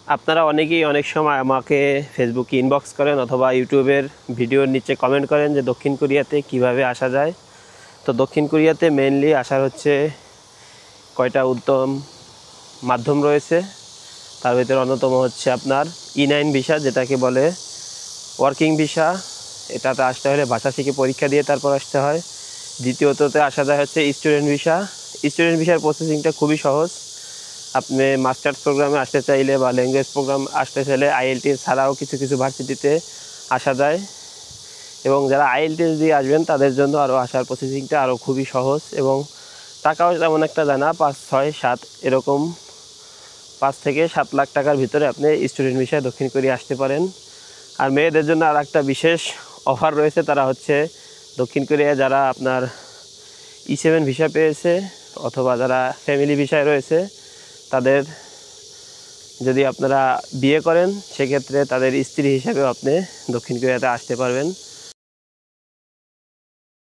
আপনারা অনেকেই অনেক সময় আমাকে ফেসবুকে ইনবক্স করেন অথবা ইউটিউবের ভিডিওর নিচে কমেন্ট করেন যে দক্ষিণ কোরিয়াতে কিভাবে আসা যায়। তো দক্ষিণ কোরিয়াতে মেইনলি আসার হচ্ছে কয়টা উত্তম মাধ্যম রয়েছে। তার ভিতরে অন্যতম হচ্ছে আপনার E9 ভিসা, যেটাকে বলে ওয়ার্কিং ভিসা। এটাতে আসতে হলে ভাষা শিখে পরীক্ষা দিয়ে তারপর আসতে হয়। দ্বিতীয়ততে আসা যায় হচ্ছে স্টুডেন্ট ভিসা। স্টুডেন্ট ভিসার প্রসেসিংটা খুবই সহজ। আপনি মাস্টার্স প্রোগ্রামে আসতে চাইলে বা ল্যাঙ্গুয়েজ প্রোগ্রাম আসতে চাইলে IELTS ছাড়াও কিছু কিছু ভার্সিটিতে আসা যায়, এবং যারা IELTS দিয়ে আসবেন তাদের জন্য আরও আসার প্রসেসিংটা আরও খুবই সহজ, এবং টাকাও তেমন একটা যায় না, 5, 6, 7 এরকম 5 থেকে 7 লাখ টাকার ভিতরে আপনি স্টুডেন্ট ভিসায় দক্ষিণ কোরিয়া আসতে পারেন। আর মেয়েদের জন্য আর একটা বিশেষ অফার রয়েছে, তারা হচ্ছে দক্ষিণ কোরিয়া যারা আপনার E7 ভিসা পেয়েছে অথবা যারা ফ্যামিলি ভিসায় রয়েছে, তাদের যদি আপনারা বিয়ে করেন সেক্ষেত্রে তাদের স্ত্রী হিসাবেও আপনি দক্ষিণ কোরিয়াতে আসতে পারবেন।